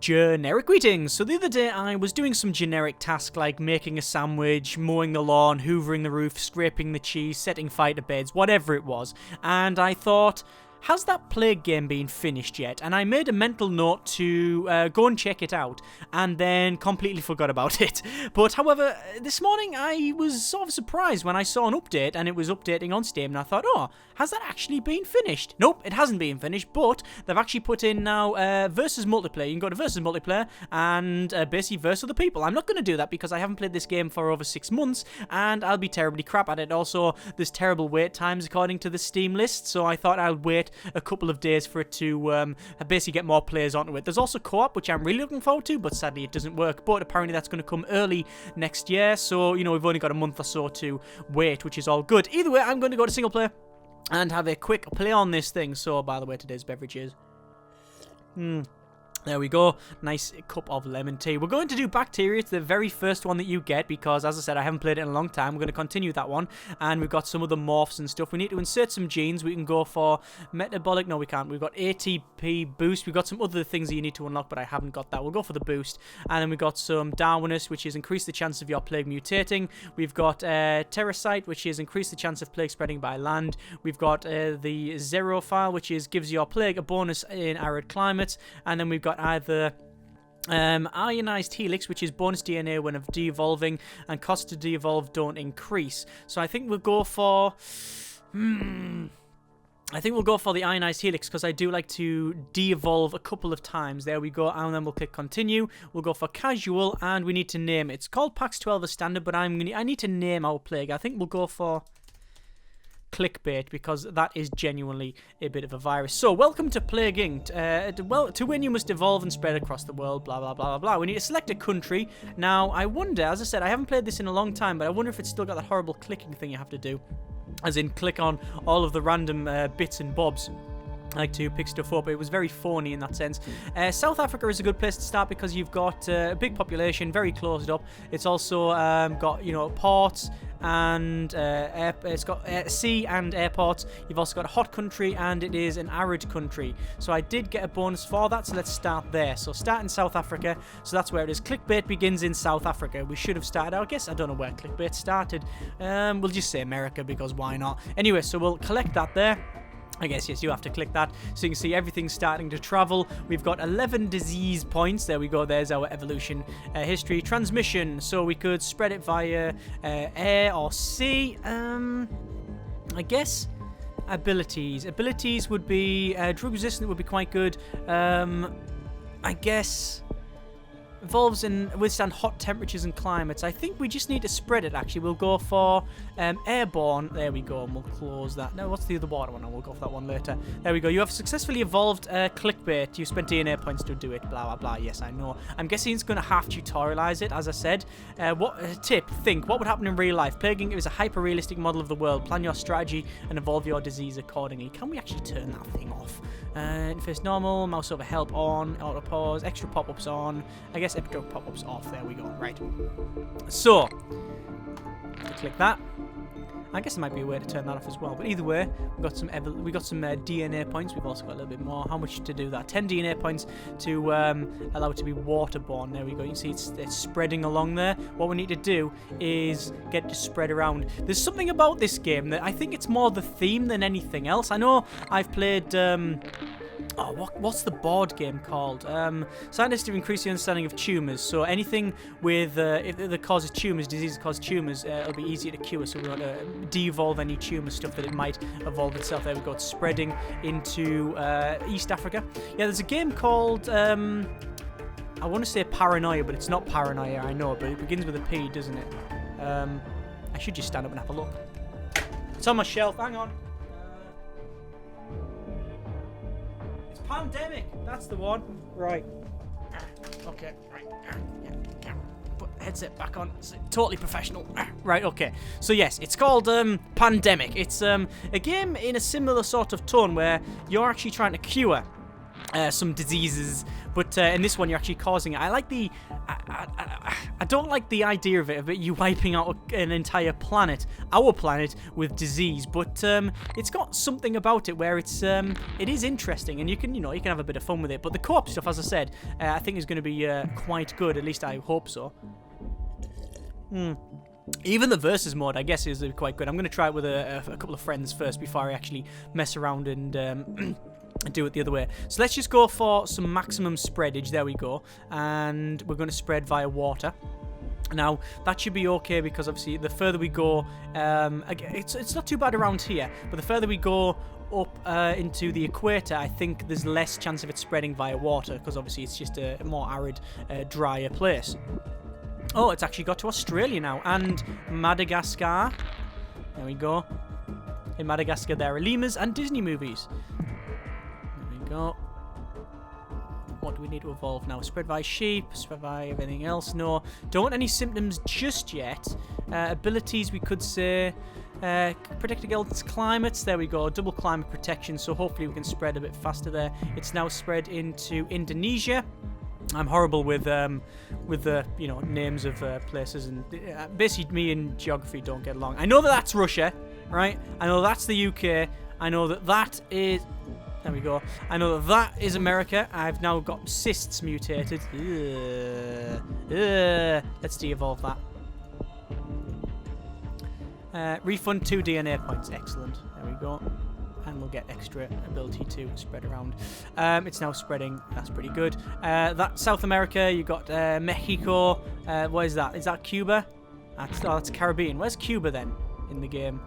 Generic greetings. So the other day I was doing some generic tasks like making a sandwich, mowing the lawn, hoovering the roof, scraping the cheese, setting fire to beds, whatever it was. And I thought, has that Plague game been finished yet? And I made a mental note to go and check it out, and then completely forgot about it. But however, this morning I was sort of surprised when I saw an update, and it was updating on Steam, and I thought, oh, has that actually been finished? Nope, it hasn't been finished, but they've actually put in now versus multiplayer. You can go to versus multiplayer and basically verse other people. I'm not going to do that because I haven't played this game for over 6 months, and I'll be terribly crap at it. Also, there's terrible wait times according to the Steam list, so I thought I'll wait a couple of days for it to basically get more players onto it. There's also co-op, which I'm really looking forward to, but sadly it doesn't work. But apparently that's going to come early next year, so, you know, we've only got a month or so to wait, which is all good. Either way, I'm going to go to single player and have a quick play on this thing. So, by the way, today's beverage is... There we go. Nice cup of lemon tea. We're going to do bacteria. It's the very first one that you get because, as I said, I haven't played it in a long time. We're going to continue that one. And we've got some other morphs and stuff. We need to insert some genes. We can go for metabolic. No, we can't. We've got ATP boost. We've got some other things that you need to unlock, but I haven't got that. We'll go for the boost. And then we've got some Darwinist, which is increase the chance of your plague mutating. We've got Terracite, which is increase the chance of plague spreading by land. We've got the Xerophile, which is gives your plague a bonus in arid climates. And then we've got either ionized helix, which is bonus DNA when of de-evolving, and cost to de-evolve don't increase. So I think we'll go for the ionized helix because I do like to de-evolve a couple of times. There we go, and then we'll click continue. We'll go for casual, and we need to name it. It's called PAX 12 as standard, but I need to name our plague. I think we'll go for Clickbait because that is genuinely a bit of a virus. So, welcome to Plague Inc. To win, you must evolve and spread across the world, blah, blah, blah, blah, blah. We need to select a country. Now, I wonder, as I said, I haven't played this in a long time, but I wonder if it's still got that horrible clicking thing you have to do. As in, click on all of the random bits and bobs. I like to pick stuff up. It was very phony in that sense. South Africa is a good place to start because you've got a big population, very closed up. It's also got, you know, ports and it's got sea and airports. You've also got a hot country and it is an arid country. So I did get a bonus for that, so let's start there. So start in South Africa. So that's where it is. Clickbait begins in South Africa. We should have started, I guess, I don't know where Clickbait started. We'll just say America because why not? Anyway, so we'll collect that there. I guess, yes, you have to click that so you can see everything's starting to travel. We've got 11 disease points. There we go. There's our evolution history. Transmission. So we could spread it via air or sea. I guess abilities. Abilities would be drug resistant would be quite good. I guess evolves and withstand hot temperatures and climates. I think we just need to spread it, actually. We'll go for airborne. There we go, and we'll close that. No, what's the other water one? We'll go for that one later. There we go. You have successfully evolved Clickbait. You spent DNA points to do it. Blah, blah, blah. Yes, I know. I'm guessing it's going to have tutorialize it, as I said. Think. What would happen in real life? Plaguing is a hyper-realistic model of the world. Plan your strategy and evolve your disease accordingly. Can we actually turn that thing off? Interface normal. Mouse over help on. Auto pause. Extra pop-ups on. I guess epidemic pop-ups off. There we go. Right. So, click that. I guess there might be a way to turn that off as well. But either way, we got some DNA points. We've also got a little bit more. How much to do that? 10 DNA points to allow it to be waterborne. There we go. You can see it's spreading along there. What we need to do is get it to spread around. There's something about this game that I think it's more the theme than anything else. I know I've played... what's the board game called? Scientists to increase the understanding of tumours. So anything with if that causes tumours, diseases cause tumours, it'll be easier to cure. So we want to de-evolve any tumour stuff that it might evolve itself. There we go. It's spreading into East Africa. Yeah, there's a game called I want to say Paranoia, but it's not Paranoia. I know, but it begins with a P, doesn't it? I should just stand up and have a look. It's on my shelf. Hang on. Pandemic, that's the one. Right. Okay. Right. Yeah. Put headset back on. It's totally professional. Right. Okay. So yes, it's called Pandemic. It's a game in a similar sort of tone where you're actually trying to cure some diseases, but in this one you're actually causing it. I like the I don't like the idea of it you wiping out an entire planet, our planet, with disease, but it's got something about it where it is interesting, and you can have a bit of fun with it. But the co-op stuff, as I said, I think is going to be quite good, at least I hope so. Even the versus mode, I guess, is quite good. I'm going to try it with a couple of friends first before I actually mess around and do it the other way. So let's just go for some maximum spreadage. There we go. And we're going to spread via water. Now, that should be okay because, obviously, the further we go, it's not too bad around here, but the further we go up into the equator, I think there's less chance of it spreading via water because, obviously, it's just a more arid, drier place. Oh, it's actually got to Australia now, and Madagascar. There we go. In Madagascar, there are lemurs and Disney movies. There we go. What do we need to evolve now? Spread by sheep, spread by everything else. No, don't want any symptoms just yet. Abilities, we could say. Protect against climates. There we go. Double climate protection, so hopefully we can spread a bit faster there. It's now spread into Indonesia. I'm horrible with the names of places, and basically me and geography don't get along. I know that that's Russia, right? I know that's the UK. I know that is. There we go. I know that is America. I've now got cysts mutated. Let's de-evolve that. Refund 2 DNA points. Excellent. There we go. And we'll get extra ability to spread around. It's now spreading. That's pretty good. That South America, you got Mexico. What is that? Is that Cuba? That's Caribbean. Where's Cuba then in the game?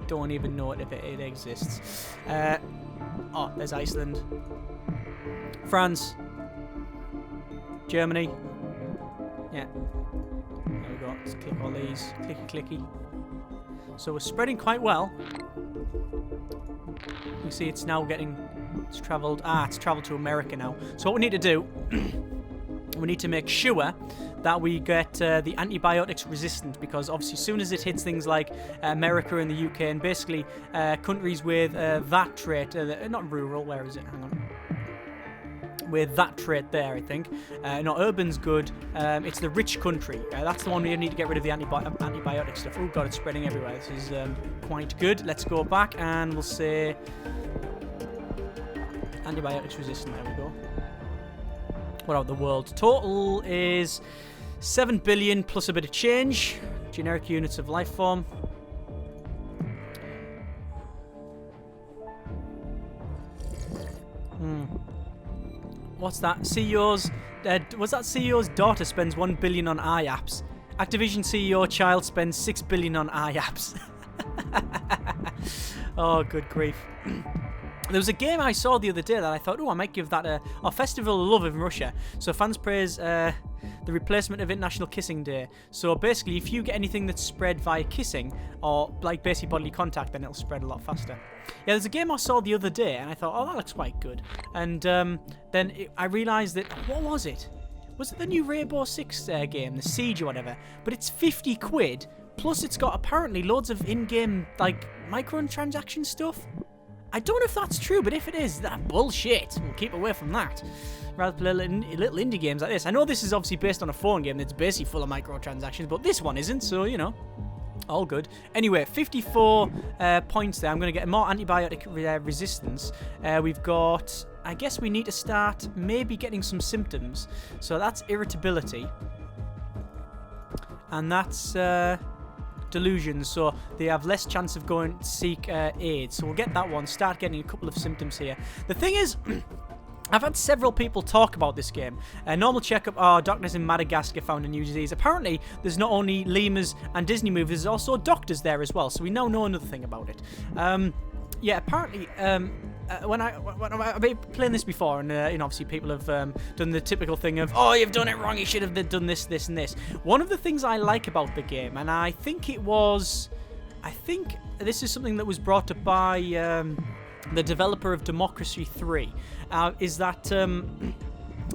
Don't even know if it exists. Oh, there's Iceland. France. Germany. Yeah. There we go. Let's click all these. Clicky, clicky. So we're spreading quite well. You see it's now it's travelled to America now. So what we need to do, we need to make sure that we get the antibiotics resistant, because obviously as soon as it hits things like America and the UK and basically countries with that trait, not rural, where is it? Hang on. With that trait there, I think. No, urban's good. It's the rich country. That's the one we need to get rid of the antibiotic stuff. Oh god, it's spreading everywhere. This is quite good. Let's go back and we'll say antibiotics resistant. There we go. What about the world? Total is 7 billion plus a bit of change. Generic units of life form. What's that? CEO's... was that CEO's daughter spends 1 billion on iApps? Activision CEO child spends 6 billion on iApps. Oh, good grief. There was a game I saw the other day that I thought, oh, I might give that a Festival of Love in Russia. So fans praise the replacement of International Kissing Day. So basically, if you get anything that's spread via kissing, or like basically bodily contact, then it'll spread a lot faster. Yeah, there's a game I saw the other day, and I thought, oh, that looks quite good. And then I realised that, what was it? Was it the new Rainbow Six game, the Siege or whatever? But it's 50 quid, plus it's got apparently loads of in-game, like, microtransaction stuff. I don't know if that's true, but if it is, that's bullshit. We'll keep away from that. Rather play little indie games like this. I know this is obviously based on a phone game that's basically full of microtransactions, but this one isn't, so, you know, all good. Anyway, 54 points there. I'm going to get more antibiotic resistance. We've got... I guess we need to start maybe getting some symptoms. So that's irritability. And that's... delusions, so they have less chance of going to seek aid. So we'll get that one, start getting a couple of symptoms here. The thing is, I've had several people talk about this game. Normal checkup, doctors in Madagascar found a new disease. Apparently, there's not only lemurs and Disney movies, there's also doctors there as well, so we now know another thing about it. Yeah, apparently, when I've been playing this before, and you know, obviously people have done the typical thing of, oh, you've done it wrong, you should have done this, this, and this. One of the things I like about the game, and I think this is something that was brought up by the developer of Democracy 3, is that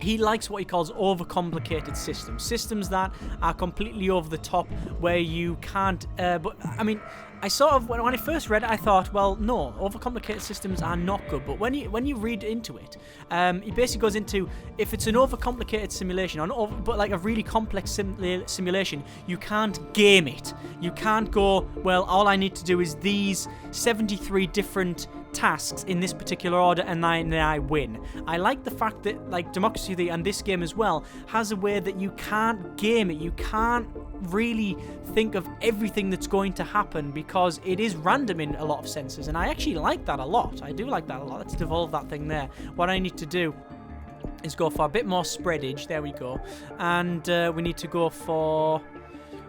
he likes what he calls overcomplicated systems. Systems that are completely over the top, where you can't... but, I mean, I sort of... When I first read it, I thought, well, no, overcomplicated systems are not good. But when you read into it, he basically goes into, if it's an overcomplicated simulation, but like a really complex simulation, you can't game it. You can't go, well, all I need to do is these 73 different tasks in this particular order and then I win. I like the fact that, like, Democracy Theory and this game as well has a way that you can't game it. You can't really think of everything that's going to happen because it is random in a lot of senses, and I actually like that a lot. I do like that a lot. Let's devolve that thing there. What I need to do is go for a bit more spreadage. There we go. And we need to go for...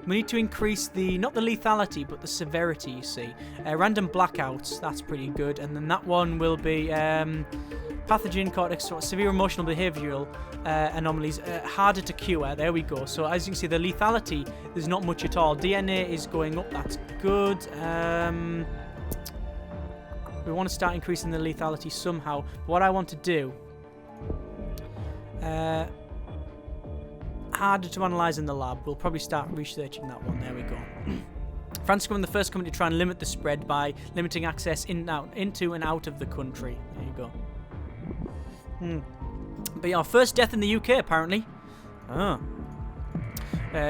We need to increase not the lethality, but the severity, you see. Random blackouts, that's pretty good. And then that one will be pathogen, cortex, severe emotional behavioural anomalies, harder to cure. There we go. So as you can see, the lethality, there's not much at all. DNA is going up, that's good. We want to start increasing the lethality somehow. What I want to do... harder to analyse in the lab. We'll probably start researching that one. There we go. France becoming the first company to try and limit the spread by limiting access into and out of the country. There you go. But yeah, first death in the UK apparently.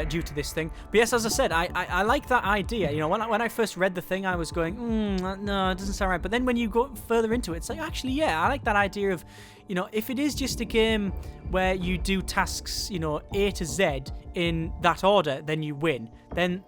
Due to this thing. But yes, as I said, I like that idea. You know, when I first read the thing, I was going, no, it doesn't sound right. But then when you go further into it, it's like, actually, yeah, I like that idea of, you know, if it is just a game where you do tasks, you know, A to Z in that order, then you win. Then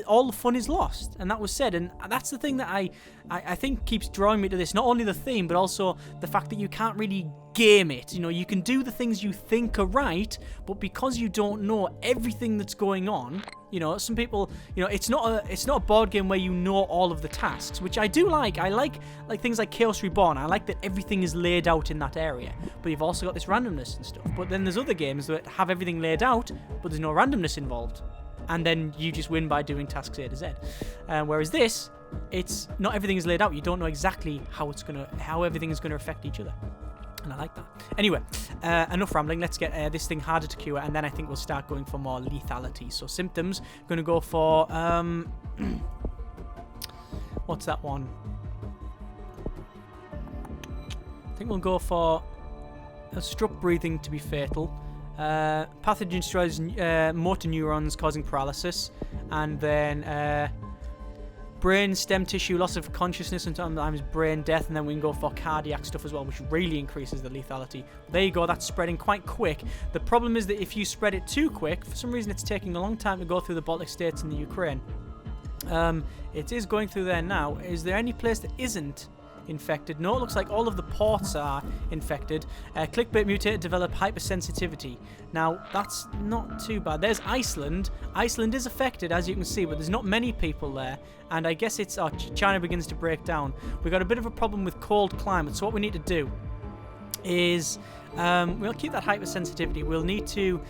all the fun is lost, and that was said, and that's the thing that I think keeps drawing me to this. Not only the theme, but also the fact that you can't really game it. You know, you can do the things you think are right, but because you don't know everything that's going on, you know, some people, you know, it's not a board game where you know all of the tasks, which I do like. I like things like Chaos Reborn. I like that everything is laid out in that area, but you've also got this randomness and stuff. But then there's other games that have everything laid out, but there's no randomness involved. And then you just win by doing tasks A to Z. Whereas this, it's not everything is laid out. You don't know exactly how everything is gonna affect each other. And I like that. Anyway, enough rambling. Let's get this thing harder to cure, and then I think we'll start going for more lethality. So symptoms, I'm gonna go for what's that one? I think we'll go for struck breathing to be fatal. Pathogen destroys motor neurons, causing paralysis, and then brain stem tissue, loss of consciousness, and sometimes brain death, and then we can go for cardiac stuff as well, which really increases the lethality. There you go, that's spreading quite quick. The problem is that if you spread it too quick, for some reason it's taking a long time to go through the Baltic states and the Ukraine. It is going through there now. Is there any place that isn't infected? No, it looks like all of the ports are infected. Clickbait mutated, develop hypersensitivity. Now, that's not too bad. There's Iceland. Iceland is affected, as you can see, but there's not many people there. And I guess it's... China begins to break down. We've got a bit of a problem with cold climate, so what we need to do is... we'll keep that hypersensitivity. We'll need to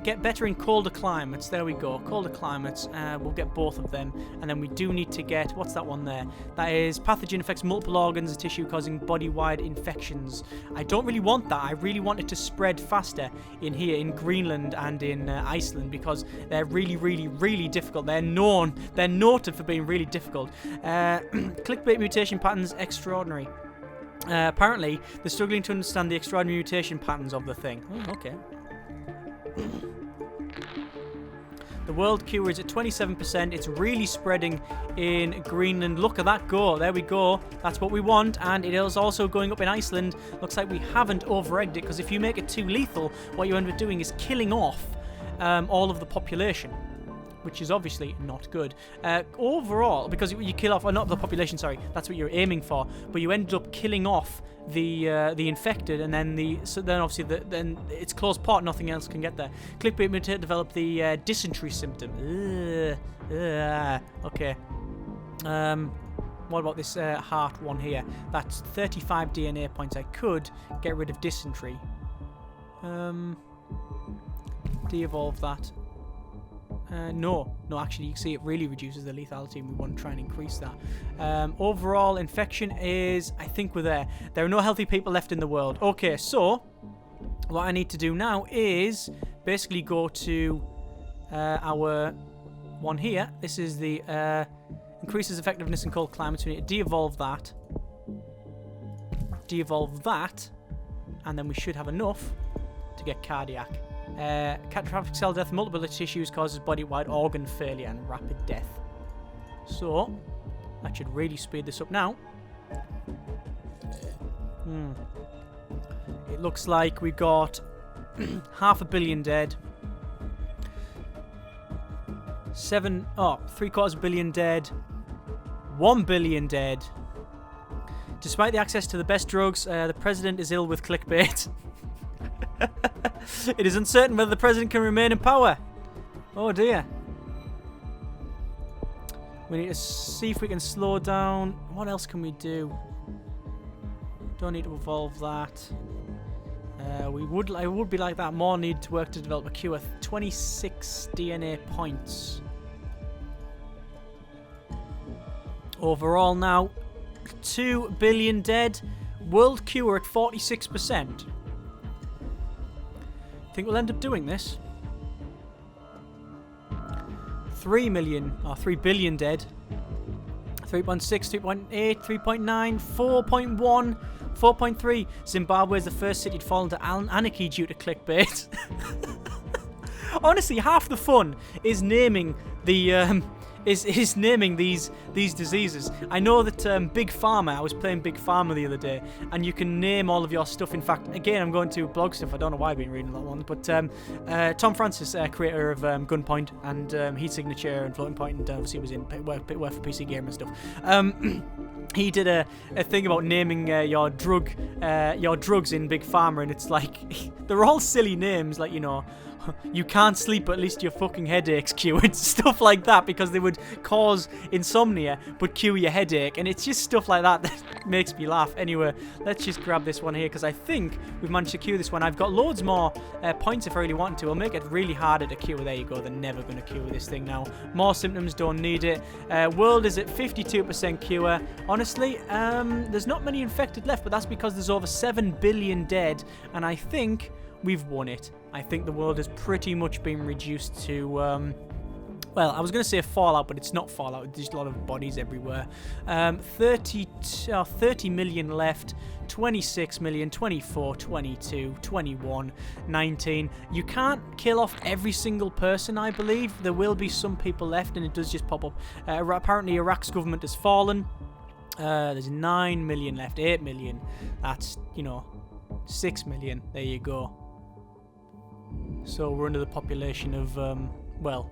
get better in colder climates. There we go, colder climates. We'll get both of them, and then we do need to get what's that one there? That is pathogen affects multiple organs and tissue, causing body-wide infections. I don't really want that. I really want it to spread faster in here, in Greenland and in Iceland, because they're really, really, really difficult. They're noted for being really difficult. Clickbait mutation patterns extraordinary. Apparently, they're struggling to understand the extraordinary mutation patterns of the thing. Okay. The world cure is at 27%. It's really spreading in Greenland. Look at that go. There we go. That's what we want. And it is also going up in Iceland. Looks like we haven't over-egged it, because if you make it too lethal, what you end up doing is killing off all of the population, which is obviously not good. Overall, because you kill off, not the population, sorry, that's what you're aiming for, but you ended up killing off the infected, and then then obviously then it's closed part, nothing else can get there. Clickbait mutate develop the dysentery symptom. Okay. What about this heart one here? That's 35 DNA points. I could get rid of dysentery. De-evolve that. No, actually, you can see it really reduces the lethality, and we want to try and increase that. Overall infection is, I think we're there. There are no healthy people left in the world. Okay, so what I need to do now is basically go to our one here. This is the increases effectiveness in cold climates. We need to de-evolve that. De-evolve that. And then we should have enough to get cardiac. Catastrophic cell death, multiple tissues causes body-wide organ failure and rapid death. So, that should really speed this up now. It looks like we got 500 million dead. 3/4 billion dead. 1 billion dead. Despite the access to the best drugs, the president is ill with clickbait. It is uncertain whether the president can remain in power. Oh dear. We need to see if we can slow down. What else can we do? Don't need to evolve that. I would be like that. More need to work to develop a cure. 26 DNA points. Overall now, 2 billion dead. World cure at 46%. Think we'll end up doing this? 3 billion dead. 3.6, 3.8, 3.9, 4.1, 4.3. Zimbabwe is the first city to fall into anarchy due to clickbait. Honestly, half the fun is naming the is naming these diseases. I know that Big Pharma, I was playing Big Pharma the other day, and you can name all of your stuff. In fact, again, I'm going to blog stuff. I don't know why I've been reading that one, but Tom Francis, creator of Gunpoint and Heat Signature and Floating Point, and obviously was in work for PC Gamer and stuff. He did a thing about naming your drugs in Big Pharma, and it's like they're all silly names, like, you know, you can't sleep, but at least your fucking headache's cured. Stuff like that, because they would cause insomnia but cure your headache, and it's just stuff like that that makes me laugh. Anyway, let's just grab this one here, because I think we've managed to cure this one. I've got loads more points if I really want to. I'll make it really harder to cure. There you go. They're never going to cure this thing now. More symptoms, don't need it. World is at 52% cure. Honestly, there's not many infected left, but that's because there's over 7 billion dead, and I think we've won it. I think the world has pretty much been reduced to, well, I was going to say Fallout, but it's not Fallout. There's a lot of bodies everywhere. 30 million left, 26 million, 24, 22, 21, 19. You can't kill off every single person, I believe. There will be some people left, and it does just pop up. Apparently, Iraq's government has fallen. There's 9 million left, 8 million. That's, you know, 6 million. There you go. So we're under the population of, well,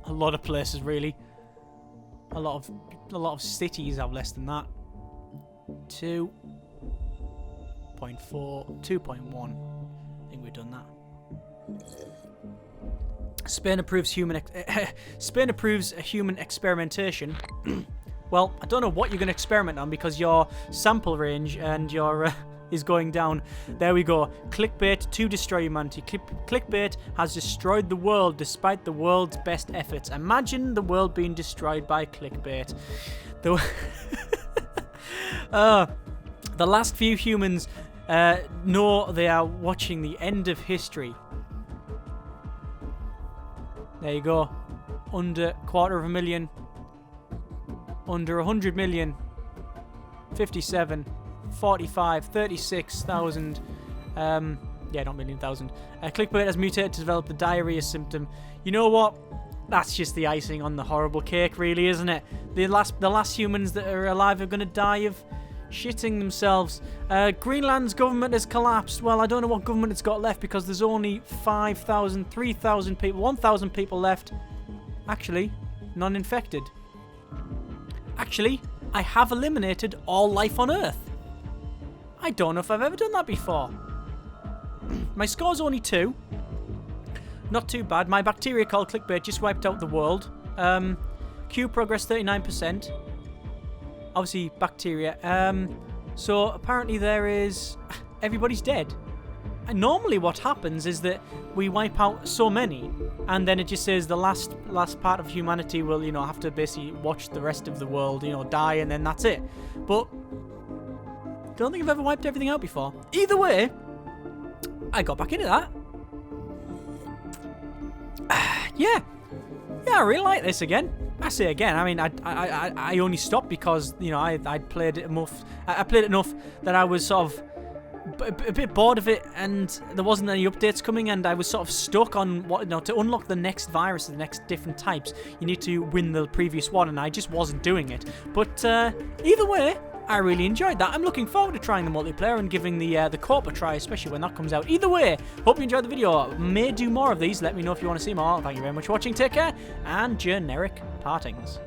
a lot of places really. A lot of cities have less than that. 2.4, 2.1. I think we've done that. Spain approves human experimentation. Well, I don't know what you're going to experiment on, because your sample range and your is going down. There we go. Clickbait to destroy humanity. Clickbait has destroyed the world despite the world's best efforts. Imagine the world being destroyed by clickbait. The last few humans know they are watching the end of history. There you go. Under 250,000. Under 100 million. 57. 45, 36,000. Yeah, not million, thousand. Clickbait has mutated to develop the diarrhea symptom. You know what? That's just the icing on the horrible cake, really, isn't it? The last humans that are alive are going to die of shitting themselves. Greenland's government has collapsed. Well, I don't know what government it's got left, because there's only 5,000, 3,000 people, 1,000 people left. Actually, non-infected. Actually, I have eliminated all life on Earth. I don't know if I've ever done that before. My score's only 2. Not too bad. My bacteria called Clickbait just wiped out the world. Q progress 39%. Obviously, bacteria. So, apparently there is... Everybody's dead. And normally what happens is that we wipe out so many, and then it just says the last part of humanity will, you know, have to basically watch the rest of the world, you know, die, and then that's it. But... don't think I've ever wiped everything out before. Either way, I got back into that. Yeah, I really like this again. I say again. I mean, I only stopped because I played it enough. I played it enough that I was sort of a bit bored of it, and there wasn't any updates coming, and I was sort of stuck on what to unlock the next virus, the next different types. You need to win the previous one, and I just wasn't doing it. But either way, I really enjoyed that. I'm looking forward to trying the multiplayer and giving the co-op a try, especially when that comes out. Either way, hope you enjoyed the video. May do more of these. Let me know if you want to see more. Thank you very much for watching. Take care, and generic partings.